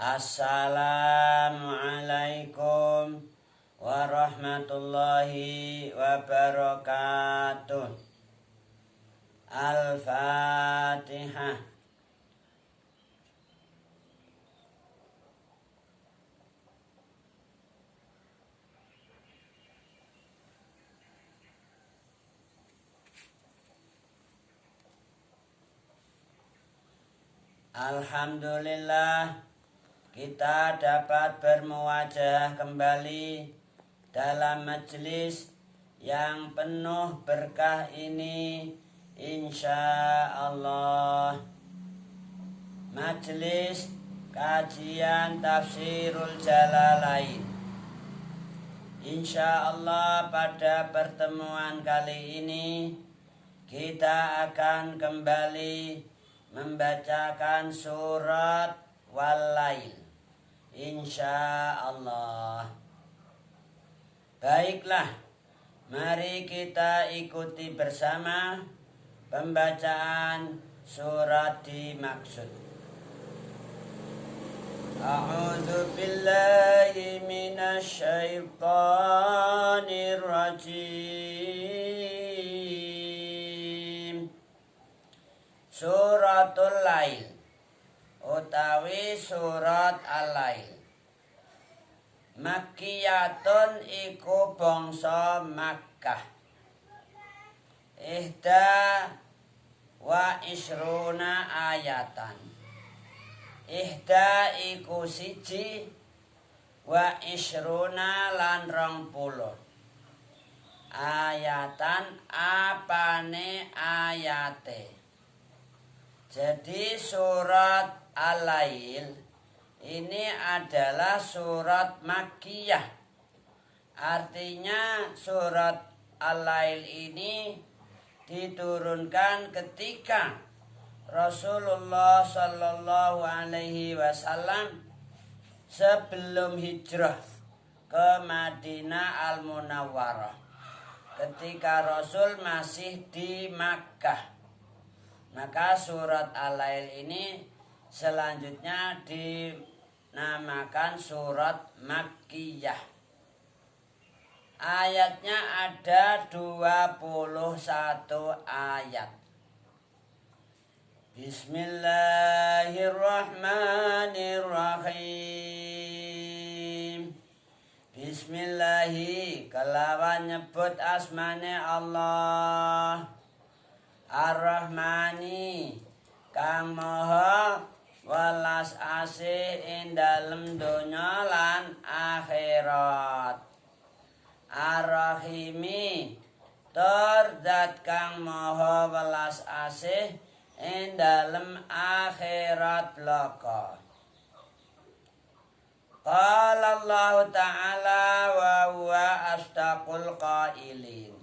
Assalamualaikum warahmatullahi wabarakatuh. Al-Fatihah. Alhamdulillah, kita dapat bermuwajah kembali dalam majelis yang penuh berkah ini, insya Allah. Majelis kajian Tafsirul Jalalain. Insya Allah pada pertemuan kali ini kita akan kembali membacakan surat Wal-Lail, insya Allah. Baiklah, mari kita ikuti bersama pembacaan surat dimaksud. A'udzu billahi minasy syaithanir rajim. Suratul Lail utawi surat Al-Lail. Makkiyatun iku bangsa Makkah. Ihda wa isruna ayatan. Ihda iku siji wa isruna lan 20. Ayatan apane ayate. Jadi surat Al-Lail ini adalah surat Makkiyah. Artinya surat Al-Lail ini diturunkan ketika Rasulullah Shallallahu Alaihi Wasallam sebelum hijrah ke Madinah Al-Munawwarah. Ketika Rasul masih di Makkah. Maka surat Al-Lail ini selanjutnya dinamakan surat Makkiyah. Ayatnya ada 21 ayat. Bismillahirrahmanirrahim. Bismillahi kelawan nyebut asmane Allah. Ar-Rahmani kang maha welas asih ing dalem donya lan akhirat. Ar-Rahimi tur zat kang maha welas asih ing dalem akhirat blaka. Qala Allah Ta'ala wa huwa astaqul qailin.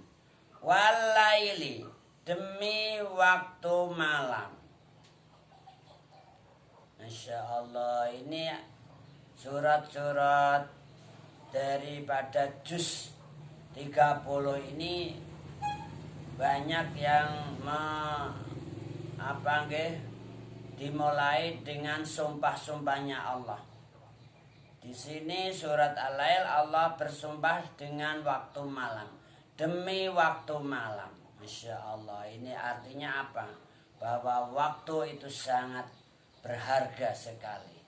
Wal-laili demi waktu malam. Masya Allah, ini surat-surat daripada juz 30 ini banyak yang dimulai dengan sumpah-sumpahnya Allah. Di sini surat Al-Lail Allah bersumpah dengan waktu malam. Demi waktu malam. Masya Allah, ini artinya apa? Bahwa waktu itu sangat berharga sekali.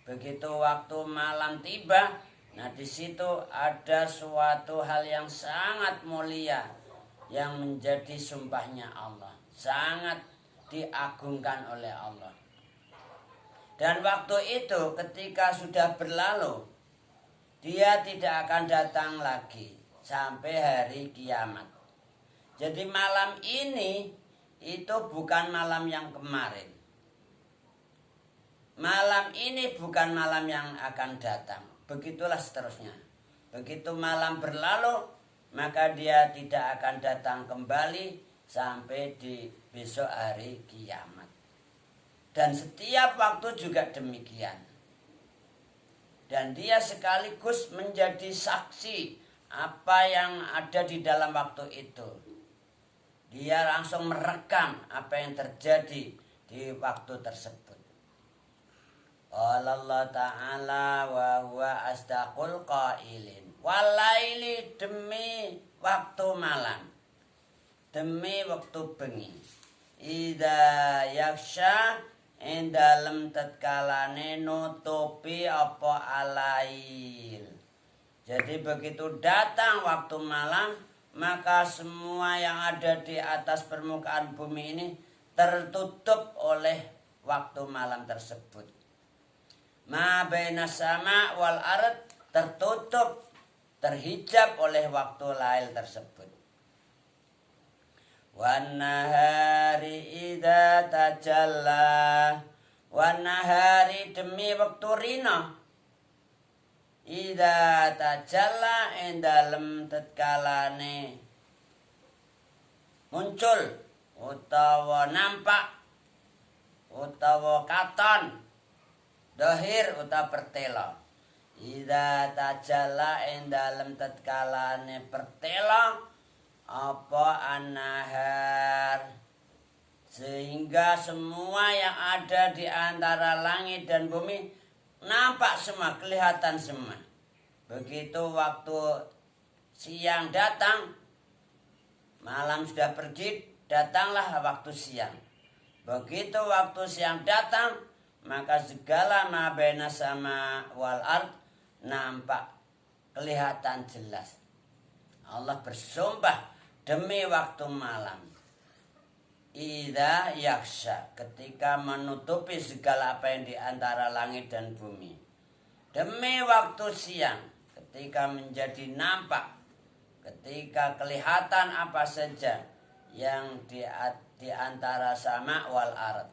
Begitu waktu malam tiba, nah di situ ada suatu hal yang sangat mulia yang menjadi sumpahnya Allah. Sangat diagungkan oleh Allah. Dan waktu itu ketika sudah berlalu, dia tidak akan datang lagi sampai hari kiamat. Jadi malam ini itu bukan malam yang kemarin. Malam ini bukan malam yang akan datang. Begitulah seterusnya. Begitu malam berlalu, maka dia tidak akan datang kembali sampai di besok hari kiamat. Dan setiap waktu juga demikian. Dan dia sekaligus menjadi saksi apa yang ada di dalam waktu itu. Dia langsung merekam apa yang terjadi di waktu tersebut. Qala Allah Ta'ala wa huwa asdaqul qailin. Walaili demi waktu malam. Demi waktu bengi. Ida yaksha ing dalem tatkalane nutupi apa alail. Jadi begitu datang waktu malam, maka semua yang ada di atas permukaan bumi ini tertutup oleh waktu malam tersebut. Ma baina sama wal ard tertutup, terhijab oleh waktu lail tersebut. Wan nahari idza tajalla, wan nahari demi waktu rina. Idza tajalla ing dalem tatkalane muncul utawa nampak utawa katon dohir utawa pertela. Idza tajalla ing dalem tatkalane pertela apa an-nahar, sehingga semua yang ada di antara langit dan bumi nampak semua, kelihatan semua. Begitu waktu siang datang, malam sudah pergi, datanglah waktu siang. Begitu waktu siang datang, maka segala ma baina sama wal ard nampak, kelihatan jelas. Allah bersumpah demi waktu malam. Idza yaksha, ketika menutupi segala apa yang di antara langit dan bumi. Demi waktu siang, ketika menjadi nampak, ketika kelihatan apa saja yang di antara sama wal ard.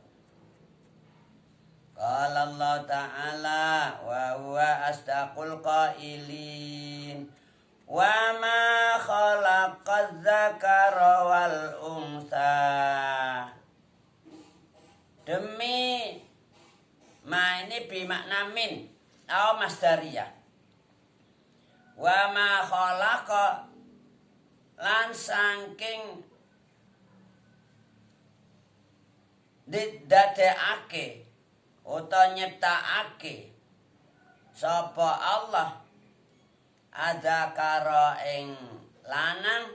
Qala Allah Ta'ala wa huwa asdaqul qailin. Wa ma khalaqadz dzakara wal unsa. Demi ma ini bimakna min atau masdariyah. Wa ma khalaqa lan saking didadekake utawa nyiptakake sapa Allah adzakara ing lanang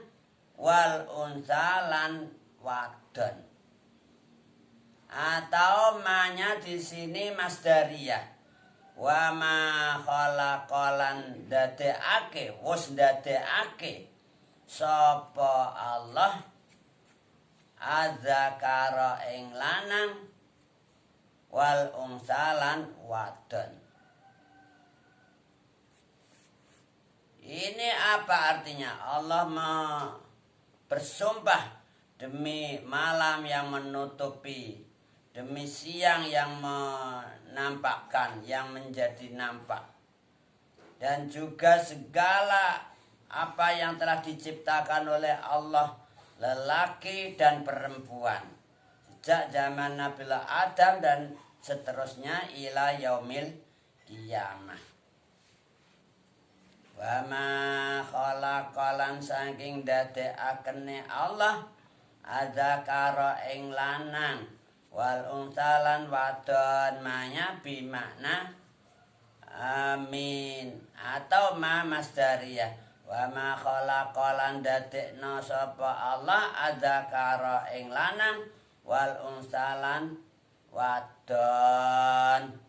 wal unsa lan wadon. Atau manya di sini masdariyah. Wa ma khalaqalan dadekake, wis dadekake sapa Allah adzakara ing lanang wal unsa lan wadon. Ini apa artinya? Allah bersumpah demi malam yang menutupi, demi siang yang menampakkan, yang menjadi nampak. Dan juga segala apa yang telah diciptakan oleh Allah, lelaki dan perempuan. Sejak zaman Nabi Adam dan seterusnya ila yaumil qiyamah. Wa ma khalaqalan saking dadekakene Allah adzakara ing lanang wal unsalan wadon, manya bimakna amin atau ma masdariyah. Wa ma khalaqalan dadekna sapa Allah adzakara ing lanang wal unsalan wadon.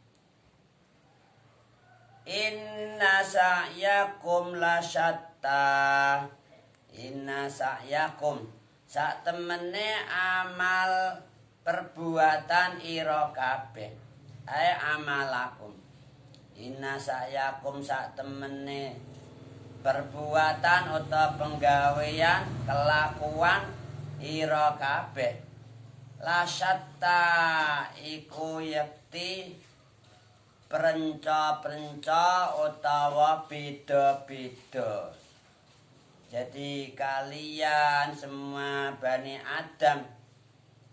Inna sa'yakum lasyatta. Inna sa'yakum, sak temene amal perbuatan ira kabeh. Ai amalakum. Inna sa'yakum, sak temene perbuatan atau penggawean kelakuan ira kabeh. Lasyatta iku yakti perenca-perenca utawa beda-beda. Jadi kalian semua Bani Adam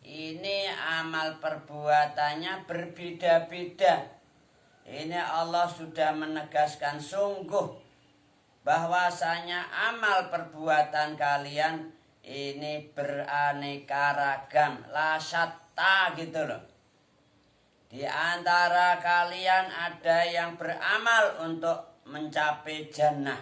ini amal perbuatannya berbeda-beda. Ini Allah sudah menegaskan sungguh bahwasanya amal perbuatan kalian ini beraneka ragam, la syatta gitu loh. Di antara kalian ada yang beramal untuk mencapai jannah,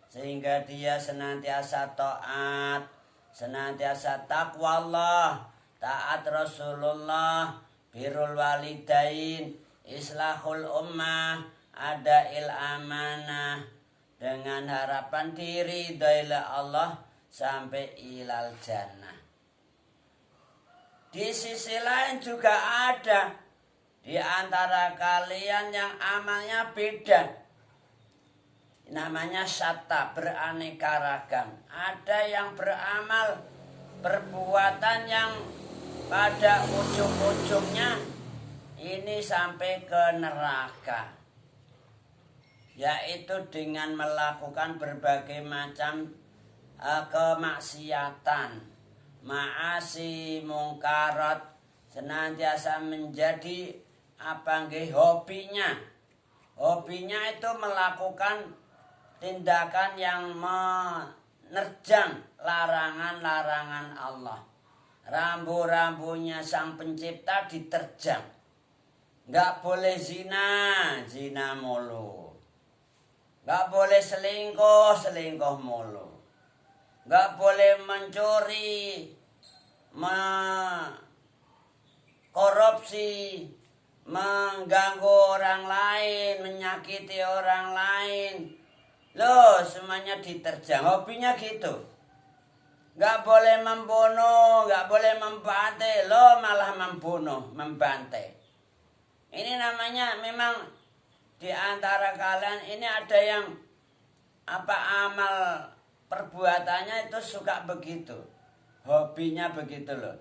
sehingga dia senantiasa taat, senantiasa takwa Allah, taat Rasulullah, birrul walidain, islahul ummah, adail amanah, dengan harapan diri dari Allah sampai ilal jannah. Di sisi lain juga ada di antara kalian yang amalnya beda, namanya syatta, beraneka ragam. Ada yang beramal perbuatan yang pada ujung-ujungnya ini sampai ke neraka, yaitu dengan melakukan berbagai macam kemaksiatan, maasi, mungkarat, senantiasa menjadi hobinya. Hobinya itu melakukan tindakan yang menerjang larangan-larangan Allah. Rambu-rambunya Sang Pencipta diterjang. Nggak boleh zina, zina mulu. Nggak boleh selingkuh, selingkuh mulu. Nggak boleh mencuri, korupsi, mengganggu orang lain, menyakiti orang lain. Loh, semuanya diterjang. Hobinya gitu. Gak boleh membunuh, gak boleh membantai. Loh, malah membunuh, membantai. Ini namanya memang di antara kalian ini ada yang amal perbuatannya itu suka begitu. Hobinya begitu loh.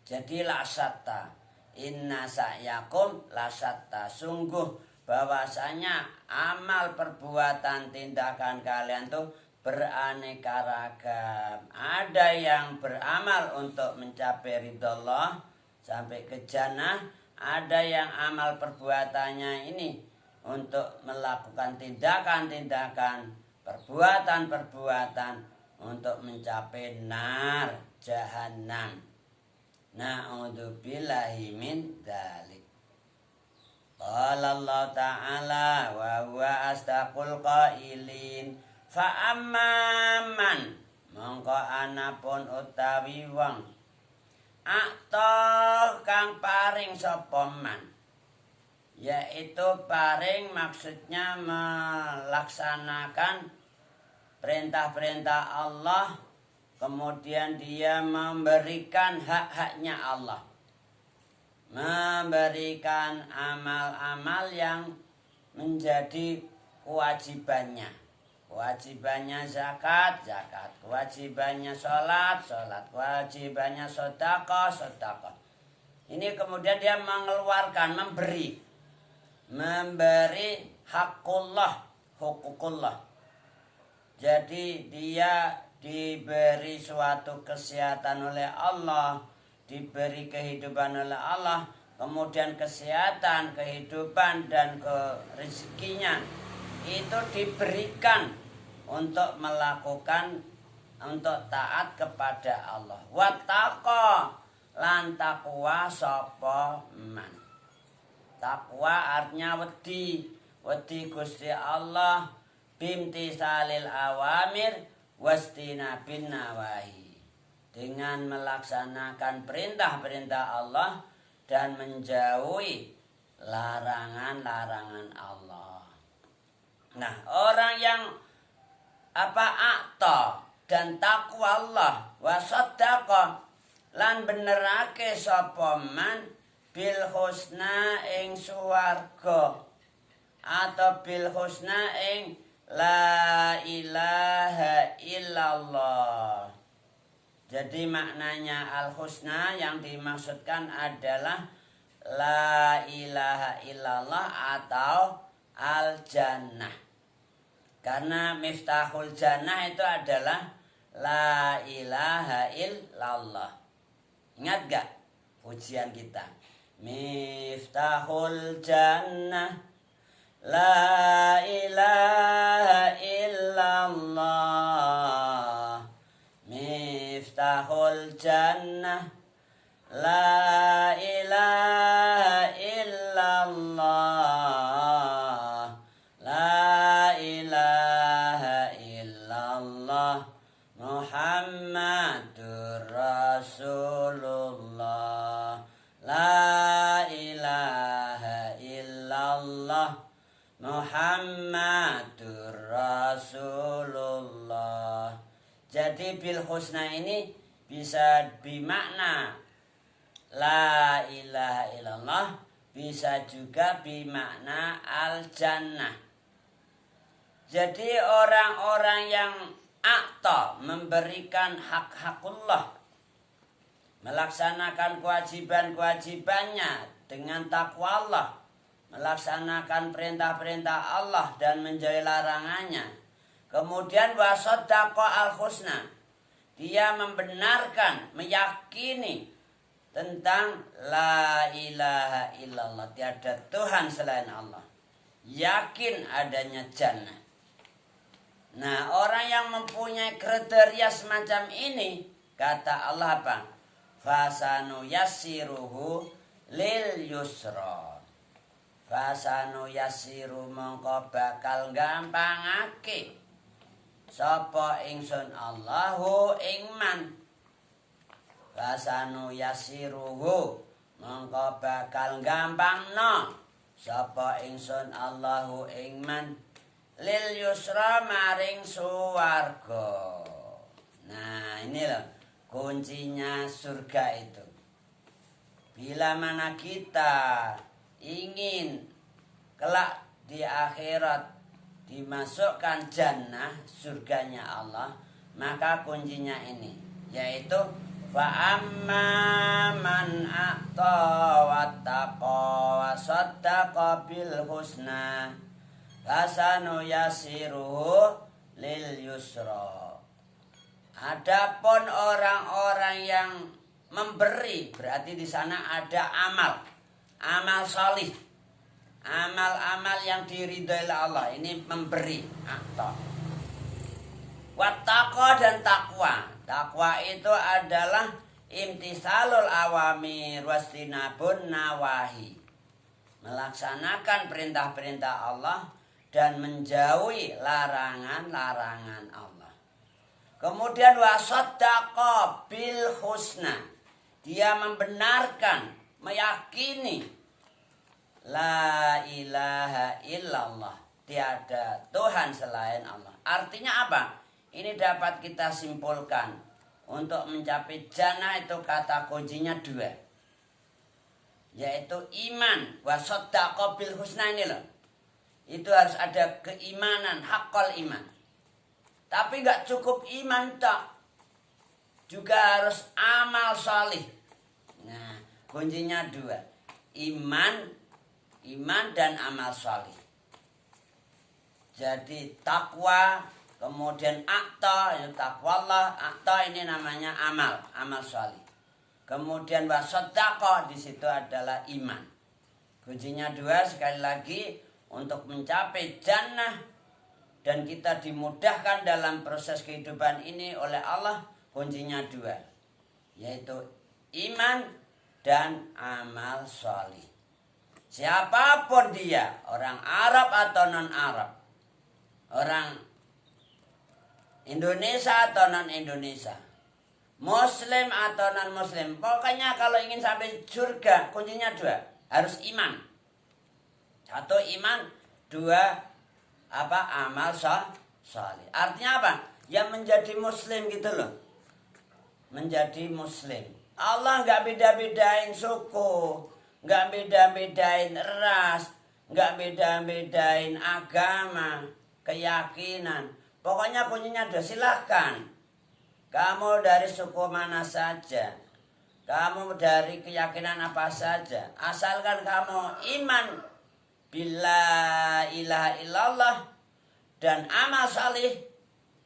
Jadi lasata, inna sa'yakum lasata, sungguh bahwasanya amal perbuatan tindakan kalian tuh beraneka ragam. Ada yang beramal untuk mencapai ridha Allah sampai ke jannah, ada yang amal perbuatannya ini untuk melakukan tindakan-tindakan, perbuatan-perbuatan untuk mencapai nar jahannam. Na'udzubillahi min dzalik. Qala Allah Ta'ala wa huwa astaqul qailin, fa amman mongko anapun utawi wong akta kang paring sapa man, yaitu paring maksudnya melaksanakan perintah-perintah Allah, kemudian dia memberikan hak-haknya Allah, memberikan amal-amal yang menjadi kewajibannya. Kewajibannya zakat, zakat. Kewajibannya sholat, sholat. Kewajibannya sedekah, sedekah. Ini kemudian dia mengeluarkan, memberi hakullah, hukukullah. Jadi dia diberi suatu kesehatan oleh Allah, diberi kehidupan oleh Allah, kemudian kesehatan, kehidupan, dan rezekinya itu diberikan untuk melakukan, untuk taat kepada Allah. Wattaqa, lan takwa sapa man. Takwa artinya wedi Gusti Allah, bimtisalil awamir wastinabin nawahi, dengan melaksanakan perintah-perintah Allah dan menjauhi larangan-larangan Allah. Nah, orang yang akta dan takwa Allah wa saddaqa lan benerake sapa man bil husna ing swarga atau bil husna ing la ilaha illallah. Jadi maknanya al-husna yang dimaksudkan adalah la ilaha illallah atau al-jannah. Karena miftahul jannah itu adalah la ilaha illallah. Ingat gak pujian kita? Miftahul jannah la ilaha illallah, miftahul jannah la ilaha La ilaha illallah Muhammadur Rasulullah. La ilaha illallah Muhammadur Rasulullah. Jadi bil husna ini bisa bermakna la ilaha illallah, bisa juga bermakna al jannah. Jadi orang-orang yang a'ta, memberikan hak-hakullah, melaksanakan kewajiban-kewajibannya dengan takwa Allah, melaksanakan perintah-perintah Allah dan menjauhi larangannya. Kemudian wasaddaqa al-husna, dia membenarkan, meyakini tentang la ilaha illallah, tiada Tuhan selain Allah, yakin adanya jannah. Nah, orang yang mempunyai kriteria semacam ini, kata Allah apa? Fasanu yassiruhu lil yusra. Fasanu yassiru mongko bakal gampangake sapa ingsun Allahu ing man. Fasanu yassiruhu mongko bakal gampangno sapa ingsun Allahu ing man lil yusra maring suwarga. Nah, ini loh kuncinya surga itu. Bila mana kita ingin kelak di akhirat dimasukkan jannah, surganya Allah, maka kuncinya ini, yaitu fa amma man a'ta wattaqa wa saddaqa bil husna fasanu yasiruhu lil yusra. Adapun orang-orang yang memberi, berarti di sana ada amal salih, amal-amal yang diridhoi Allah. Ini memberi, a'ta. Wattaqa dan takwa. Takwa itu adalah imtisalul awamir wastinabun nawahi, melaksanakan perintah-perintah Allah dan menjauhi larangan-larangan Allah. Kemudian wasaddaqa bil husna, dia membenarkan, meyakini la ilaha illallah, tiada Tuhan selain Allah. Artinya apa? Ini dapat kita simpulkan, untuk mencapai jannah itu kata kuncinya dua, yaitu iman. Wasaddaqa bil husna ini loh, itu harus ada keimanan, haqqal iman. Tapi gak cukup iman tak, juga harus amal salih. Nah, kuncinya dua, iman dan amal salih. Jadi takwa, kemudian a'ta, itu takwa Allah, a'ta ini namanya amal salih. Kemudian wasaddaqa, di situ adalah iman. Kuncinya dua, sekali lagi, untuk mencapai jannah dan kita dimudahkan dalam proses kehidupan ini oleh Allah, kuncinya dua, yaitu iman dan amal salih. Siapapun dia, orang Arab atau non-Arab, orang Indonesia atau non-Indonesia, Muslim atau non-Muslim, pokoknya kalau ingin sampai surga, kuncinya dua, harus iman. Satu iman, dua amal salih. Artinya apa? Yang menjadi muslim gitu loh. Menjadi muslim. Allah nggak beda-bedain suku, nggak beda-bedain ras, nggak beda-bedain agama, keyakinan. Pokoknya kuncinya ada, silahkan. Kamu dari suku mana saja, kamu dari keyakinan apa saja, asalkan kamu iman bila ilaha illallah dan amal salih,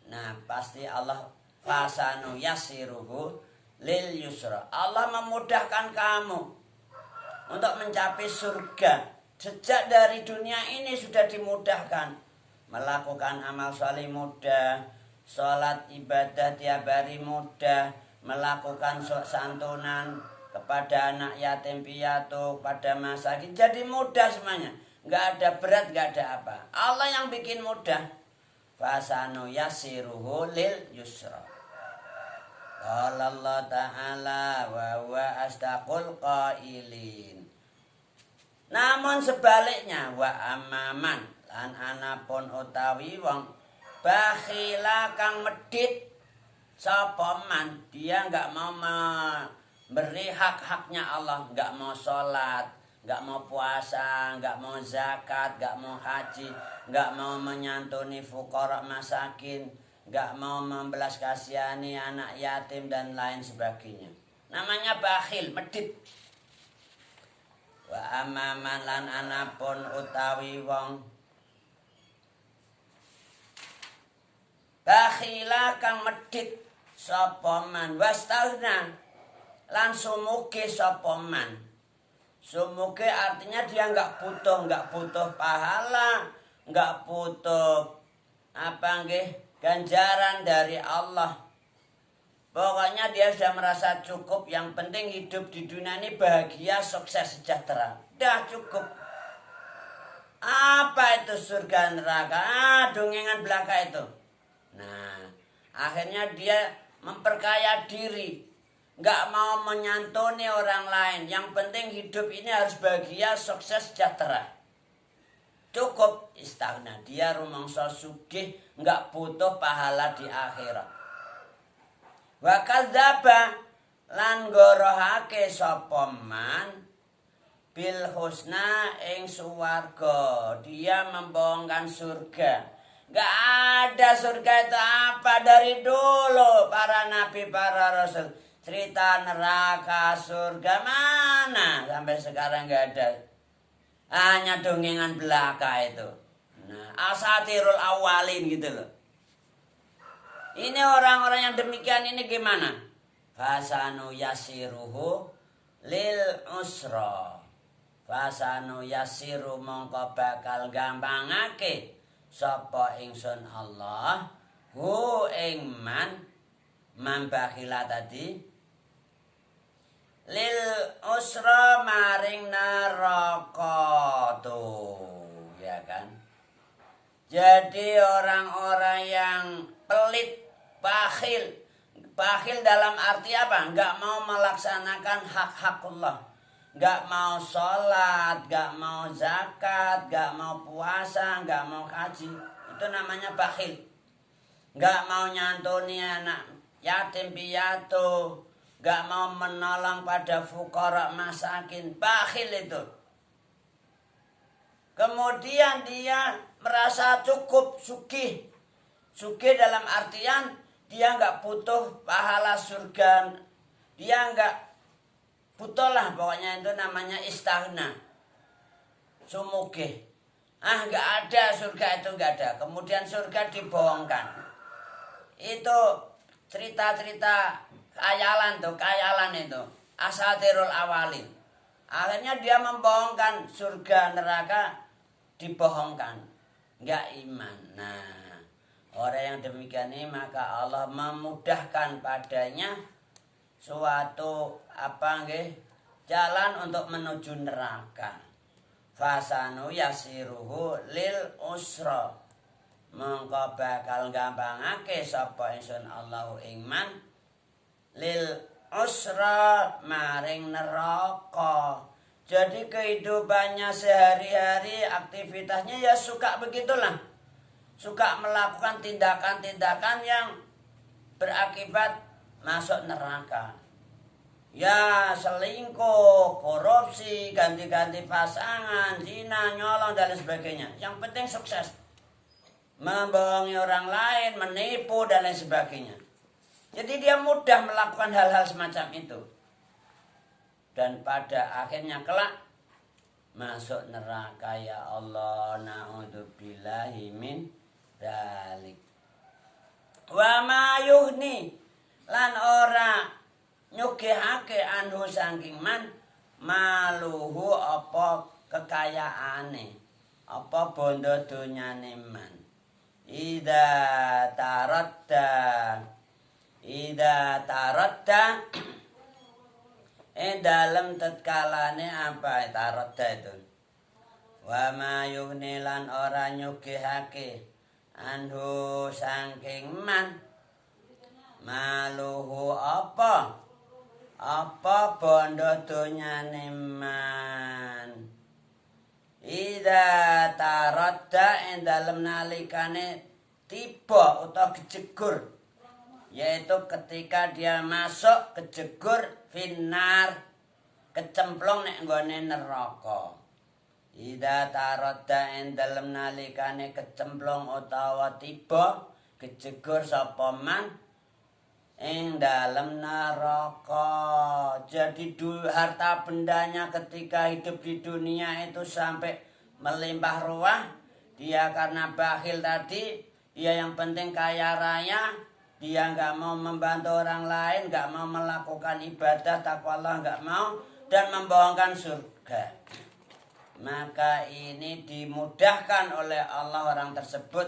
nah pasti Allah fasanu yassiruhu lil yusra. Allah memudahkan kamu untuk mencapai surga. Sejak dari dunia ini sudah dimudahkan. Melakukan amal salih mudah, sholat ibadah tiap hari mudah, melakukan santunan kepada anak yatim piatu, pada masakin, jadi mudah semuanya. nggak ada berat, nggak ada apa. Allah yang bikin mudah. Fasanu yasiruhu lil yusra. Qala Allah Ta'ala wa huwa astaqul qailin. Namun sebaliknya wa amman lan anapun utawi wong bakhila kang medit sapa man, dia enggak mau memberi hak-haknya Allah, enggak mau sholat, enggak mau puasa, enggak mau zakat, enggak mau haji, enggak mau menyantuni fuqara masakin, enggak mau membelas kasihani anak yatim dan lain sebagainya. Namanya bakhil, medit. Wa amaman lan anapun utawi wong bakhila kang medit sapa man wastaghna lan sumuge sapa man. Sumuge artinya dia enggak butuh pahala, enggak butuh ganjaran dari Allah. Pokoknya dia sudah merasa cukup, yang penting hidup di dunia ini bahagia, sukses, sejahtera. Dah cukup. Apa itu surga neraka? Dongengan belaka itu. Nah, akhirnya dia memperkaya diri, nggak mau menyantuni orang lain. Yang penting hidup ini harus bahagia, sukses, sejahtera. Cukup istaghna. Dia rumangsa sugih, nggak butuh pahala di akhirat. Wa kadzdzaba lan gorohake sapa man bil husna ing suwarga. Dia membohongkan surga. Gak ada surga itu apa dari dulu para nabi, para rasul. Cerita neraka, surga mana sampai sekarang gak ada. Hanya dongengan belaka itu. Nah, asatirul awalin gitu loh. Ini orang-orang yang demikian ini gimana? Fasanu yasiruhu lil usra. Fasanu yasiru mongko bakal gampangake sapa ingsun Allah hu ing man bakhila tadi lil usra maring neraka tuh, ya kan? Jadi orang-orang yang pelit, bakhil dalam arti apa? Enggak mau melaksanakan hak-hakullah, enggak mau sholat, enggak mau zakat, enggak mau puasa, enggak mau haji, itu namanya bakhil. Enggak mau nyantuni anak yatim piatu, enggak mau menolong pada fuqara masakin, bakhil itu. Kemudian dia merasa cukup, sugih. Sugih dalam artian dia enggak butuh pahala surga. Dia enggak butuh lah, pokoknya itu namanya istaghna. Sumugih. Enggak ada surga, itu enggak ada. Kemudian surga dibohongkan. Itu cerita-cerita khayalan itu. Asatirul awalin. Akhirnya dia membohongkan surga neraka, dibohongkan. Enggak iman. Nah, orang yang demikian ini maka Allah memudahkan padanya suatu jalan untuk menuju neraka. Fasanu yasiruhu lil usra. Mongko bakal gampangake sapa ingsun Allahu ing man lil usra maring neraka. Jadi kehidupannya sehari-hari, aktivitasnya ya suka begitulah. Suka melakukan tindakan-tindakan yang berakibat masuk neraka. Ya selingkuh, korupsi, ganti-ganti pasangan, zina, nyolong dan lain sebagainya. Yang penting sukses. Membohongi orang lain, menipu dan lain sebagainya. Jadi dia mudah melakukan hal-hal semacam itu. Dan pada akhirnya kelak masuk neraka, ya Allah, na'udzubillahi min dzalik. Wa ma yuhni lan ora nyugihake anhu saking man maluhu apa kekayaane, apa bondo donyane man. Ida taradda dalam tatkalane apa taradda itu wa ma yughni lan ora nyugihake anhu saking man maluhu apa bondo donyane man ida taradda ing dalem nalikane tiba utawa kejegur, yaitu ketika dia masuk kejegur finnar kecemplung nek nggone neraka. Ida taradda ing dalem nalikane kecemplung utawa tiba kejegur sapa man ing dalam neraka. Jadi harta bendanya ketika hidup di dunia itu sampai melimpah ruah, dia karena bakhil tadi, dia yang penting kaya raya, dia nggak mau membantu orang lain, nggak mau melakukan ibadah takwa Allah, nggak mau, dan membohongkan surga. Maka ini dimudahkan oleh Allah orang tersebut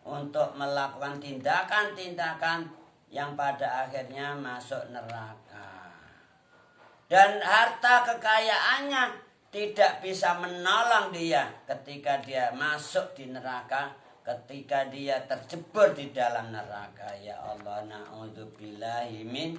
untuk melakukan tindakan-tindakan yang pada akhirnya masuk neraka. Dan harta kekayaannya tidak bisa menolong dia ketika dia masuk di neraka, ketika dia terjebur di dalam neraka. Ya Allah, na'udzubillahi min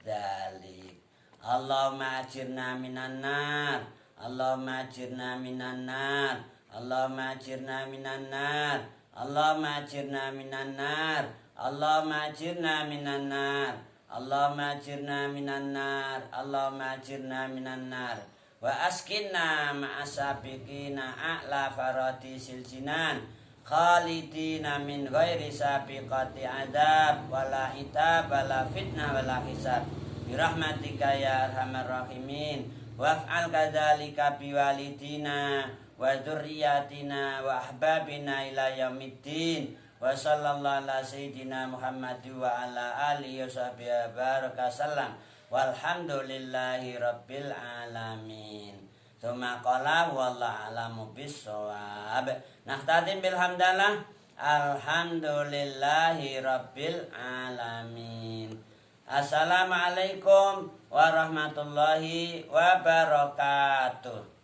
dzalik. Allahumma ajirna minan nar. Allahumma ajirna minan nar. Allahumma ajirna minan nar. Allahumma ajirna minan nar. Allahumma ajirna minan nar. Allahumma ajirna minan nar. Allahumma ajirna minan nar. Wa askinna ma'asabiqina a'la faradisil jinan khalidina min ghairi sabiqati adab wala itab wala fitnah wala hisab birahmatika ya arhamar rahimin waf'al kadzalika biwalidina wa dzurriyyatina wa ahbabina ila yaumiddin wa sallallahu ala sayyidina Muhammad wa ala alihi washabihi baraka sallam walhamdulillahi rabbil alamin. Tsumma qala wallahu a'lamu bis-shawab. Nahtadim bil hamdalah. Alhamdulillahi rabbil alamin. Assalamualaikum warahmatullahi wabarakatuh.